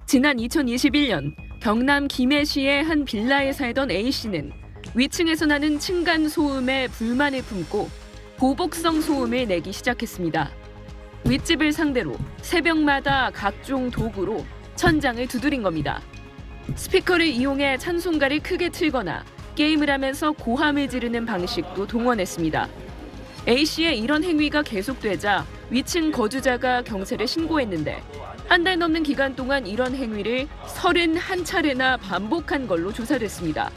지난 2021년 경남 김해시의 한 빌라에 살던 A씨는 위층에서 나는 층간 소음에 불만을 품고 보복성 소음을 내기 시작했습니다. 윗집을 상대로 새벽마다 각종 도구로 천장을 두드린 겁니다. 스피커를 이용해 찬송가를 크게 틀거나 게임을 하면서 고함을 지르는 방식도 동원했습니다. A씨의 이런 행위가 계속되자 위층 거주자가 경찰에 신고했는데 한 달 넘는 기간 동안 이런 행위를 31차례나 반복한 걸로 조사됐습니다.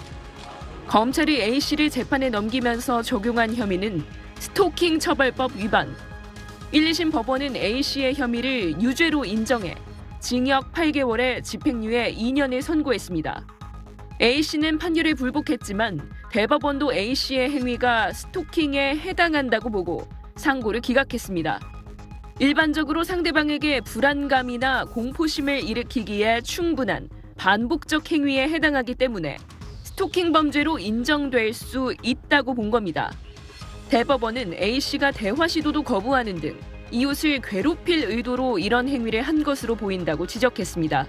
검찰이 A씨를 재판에 넘기면서 적용한 혐의는 스토킹 처벌법 위반. 1, 2심 법원은 A씨의 혐의를 유죄로 인정해 징역 8개월에 집행유예 2년을 선고했습니다. A씨는 판결을 불복했지만 대법원도 A씨의 행위가 스토킹에 해당한다고 보고 상고를 기각했습니다. 일반적으로 상대방에게 불안감이나 공포심을 일으키기에 충분한 반복적 행위에 해당하기 때문에 스토킹 범죄로 인정될 수 있다고 본 겁니다. 대법원은 A씨가 대화 시도도 거부하는 등 이웃을 괴롭힐 의도로 이런 행위를 한 것으로 보인다고 지적했습니다.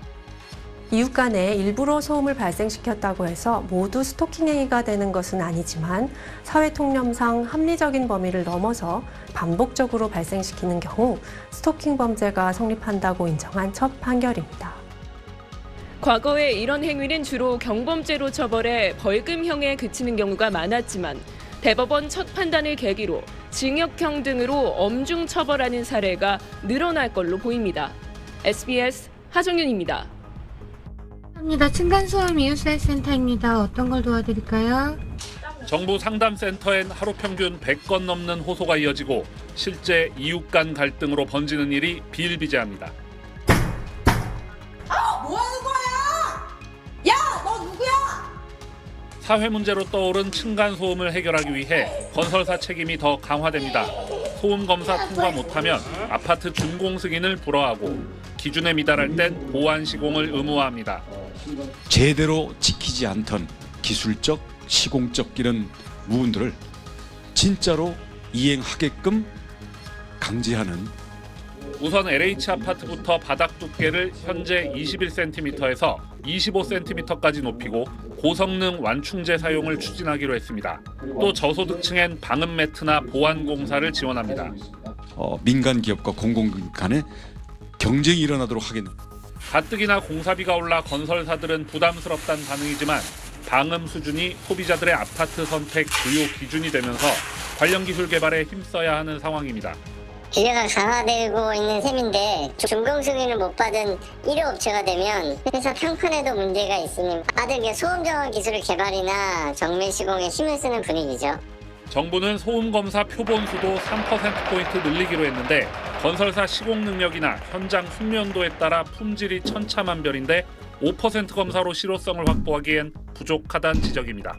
이웃 간에 일부러 소음을 발생시켰다고 해서 모두 스토킹 행위가 되는 것은 아니지만 사회통념상 합리적인 범위를 넘어서 반복적으로 발생시키는 경우 스토킹 범죄가 성립한다고 인정한 첫 판결입니다. 과거에 이런 행위는 주로 경범죄로 처벌해 벌금형에 그치는 경우가 많았지만 대법원 첫 판단을 계기로 징역형 등으로 엄중 처벌하는 사례가 늘어날 걸로 보입니다. SBS 하정윤입니다. 층간소음 이웃사회센터입니다. 어떤 걸 도와드릴까요? 정부 상담센터엔 하루 평균 100건 넘는 호소가 이어지고 실제 이웃 간 갈등으로 번지는 일이 비일비재합니다. 뭐 하는 거야? 야, 너 누구야? 사회 문제로 떠오른 층간 소음을 해결하기 위해 건설사 책임이 더 강화됩니다. 소음 검사 통과 못하면 아파트 준공 승인을 불허하고 기준에 미달할 땐 보완 시공을 의무화합니다. 제대로 지키지 않던 기술적, 시공적 이런 부분들을 진짜로 이행하게끔 강제하는. 우선 LH 아파트부터 바닥 두께를 현재 21cm에서 25cm까지 높이고 고성능 완충제 사용을 추진하기로 했습니다. 또 저소득층엔 방음 매트나 보완 공사를 지원합니다. 민간 기업과 공공 간에 경쟁이 일어나도록 하겠습니다. 가뜩이나 공사비가 올라 건설사들은 부담스럽다는 반응이지만 방음 수준이 소비자들의 아파트 선택 주요 기준이 되면서 관련 기술 개발에 힘써야 하는 상황입니다. 규제가 강화되고 있는 셈인데 준공 승인을 못 받은 1호 업체가 되면 회사 평판에도 문제가 있으니 빠르게 소음 정화 기술 개발이나 정밀 시공에 힘을 쓰는 분위기죠. 정부는 소음 검사 표본 수도 3%포인트 늘리기로 했는데 건설사 시공 능력이나 현장 숙련도에 따라 품질이 천차만별인데 5% 검사로 실효성을 확보하기엔 부족하다는 지적입니다.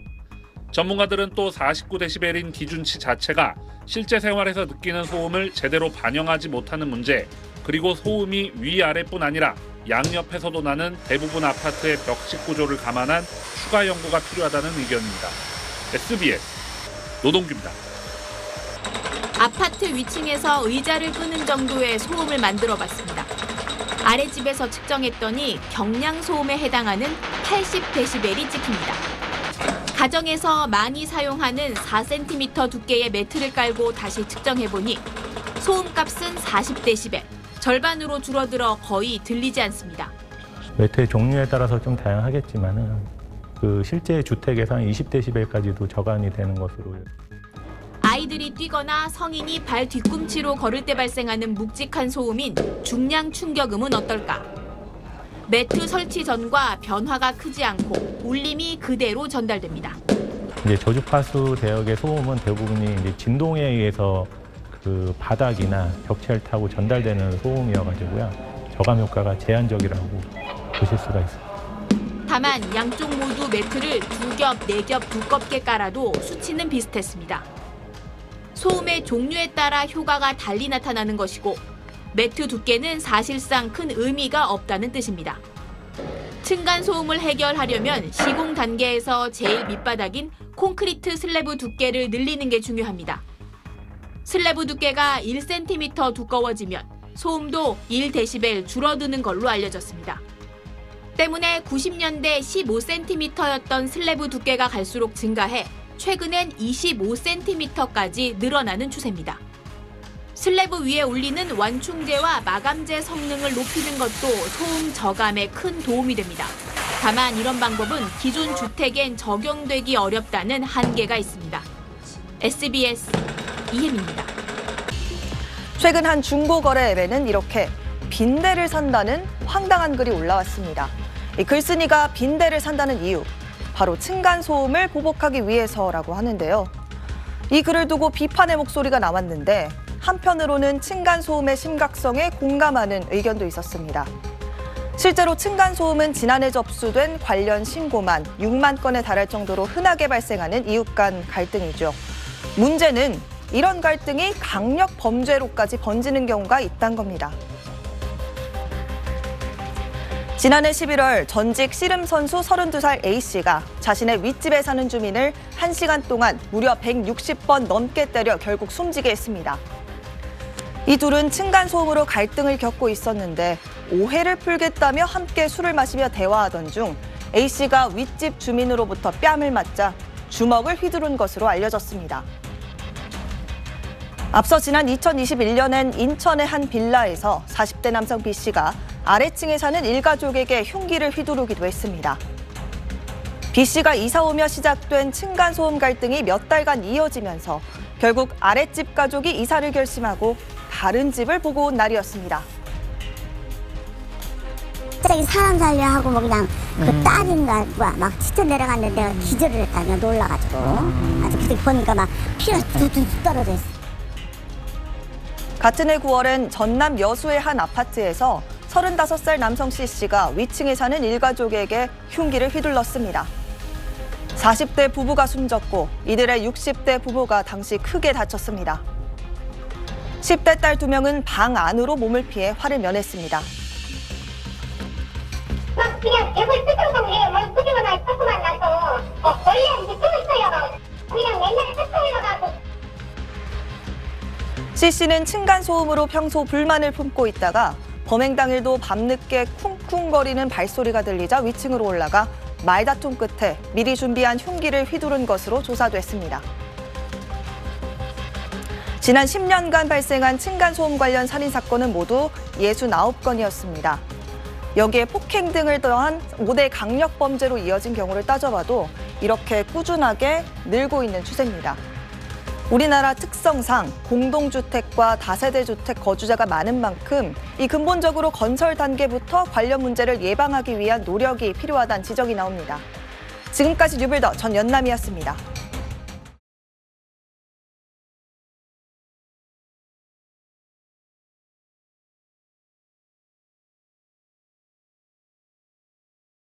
전문가들은 또 49데시벨인 기준치 자체가 실제 생활에서 느끼는 소음을 제대로 반영하지 못하는 문제, 그리고 소음이 위아래뿐 아니라 양옆에서도 나는 대부분 아파트의 벽식 구조를 감안한 추가 연구가 필요하다는 의견입니다. SBS 노동규입니다. 아파트 위층에서 의자를 끄는 정도의 소음을 만들어봤습니다. 아랫집에서 측정했더니 경량 소음에 해당하는 80데시벨이 찍힙니다. 가정에서 많이 사용하는 4cm 두께의 매트를 깔고 다시 측정해보니 소음값은 40데시벨, 절반으로 줄어들어 거의 들리지 않습니다. 매트의 종류에 따라서 좀 다양하겠지만은 실제 주택에서 한 20데시벨까지도 저감이 되는 것으로. 아이들이 뛰거나 성인이 발 뒤꿈치로 걸을 때 발생하는 묵직한 소음인 중량 충격음은 어떨까? 매트 설치 전과 변화가 크지 않고 울림이 그대로 전달됩니다. 이제 저주파수 대역의 소음은 대부분이 이제 진동에 의해서 그 바닥이나 벽체를 타고 전달되는 소음이어가지고요. 저감 효과가 제한적이라고 보실 수가 있습니다. 다만 양쪽 모두 매트를 2겹, 4겹 두껍게 깔아도 수치는 비슷했습니다. 소음의 종류에 따라 효과가 달리 나타나는 것이고 매트 두께는 사실상 큰 의미가 없다는 뜻입니다. 층간 소음을 해결하려면 시공 단계에서 제일 밑바닥인 콘크리트 슬래브 두께를 늘리는 게 중요합니다. 슬래브 두께가 1cm 두꺼워지면 소음도 1데시벨 줄어드는 걸로 알려졌습니다. 때문에 90년대 15cm였던 슬래브 두께가 갈수록 증가해 최근엔 25cm까지 늘어나는 추세입니다. 슬래브 위에 올리는 완충제와 마감제 성능을 높이는 것도 소음 저감에 큰 도움이 됩니다. 다만 이런 방법은 기존 주택엔 적용되기 어렵다는 한계가 있습니다. SBS 이혜민입니다. 최근 한 중고거래 앱에는 이렇게 빈대를 산다는 황당한 글이 올라왔습니다. 이 글쓴이가 빈대를 산다는 이유, 바로 층간소음을 보복하기 위해서라고 하는데요. 이 글을 두고 비판의 목소리가 나왔는데 한편으로는 층간소음의 심각성에 공감하는 의견도 있었습니다. 실제로 층간소음은 지난해 접수된 관련 신고만 6만 건에 달할 정도로 흔하게 발생하는 이웃 간 갈등이죠. 문제는 이런 갈등이 강력 범죄로까지 번지는 경우가 있다는 겁니다. 지난해 11월 전직 씨름 선수 32살 A씨가 자신의 윗집에 사는 주민을 1시간 동안 무려 160번 넘게 때려 결국 숨지게 했습니다. 이 둘은 층간소음으로 갈등을 겪고 있었는데 오해를 풀겠다며 함께 술을 마시며 대화하던 중 A씨가 윗집 주민으로부터 뺨을 맞자 주먹을 휘두른 것으로 알려졌습니다. 앞서 지난 2021년엔 인천의 한 빌라에서 40대 남성 B씨가 아래층에 사는 일가족에게 흉기를 휘두르기도 했습니다. B씨가 이사 오며 시작된 층간소음 갈등이 몇 달간 이어지면서 결국 아랫집 가족이 이사를 결심하고 다른 집을 보고 온 날이었습니다. 갑자기 사람 살려 하고 뭐 그냥 그 딸인가 막 치쳐 내려갔는데 내가 기절을 했다. 그냥 놀라가지고 아주 그때 보니까 막 피가 뚝뚝 떨어져 있어. 같은 해 9월엔 전남 여수의 한 아파트에서 35살 남성 C씨가 위층에 사는 일가족에게 흉기를 휘둘렀습니다. 40대 부부가 숨졌고 이들의 60대 부부가 당시 크게 다쳤습니다. 10대 딸 2명은 방 안으로 몸을 피해 화를 면했습니다. 그냥 대본 수정동에 뭐 꾸지거나 조금만 나서 원래 이제 또 있어요. 그냥 옛날에 수정해가지고. C씨는 층간소음으로 평소 불만을 품고 있다가 범행 당일도 밤늦게 쿵쿵거리는 발소리가 들리자 위층으로 올라가 말다툼 끝에 미리 준비한 흉기를 휘두른 것으로 조사됐습니다. 지난 10년간 발생한 층간소음 관련 살인사건은 모두 69건이었습니다. 여기에 폭행 등을 더한 5대 강력범죄로 이어진 경우를 따져봐도 이렇게 꾸준하게 늘고 있는 추세입니다. 우리나라 특성상 공동주택과 다세대 주택 거주자가 많은 만큼 이 근본적으로 건설 단계부터 관련 문제를 예방하기 위한 노력이 필요하다는 지적이 나옵니다. 지금까지 뉴빌더 전연남이었습니다.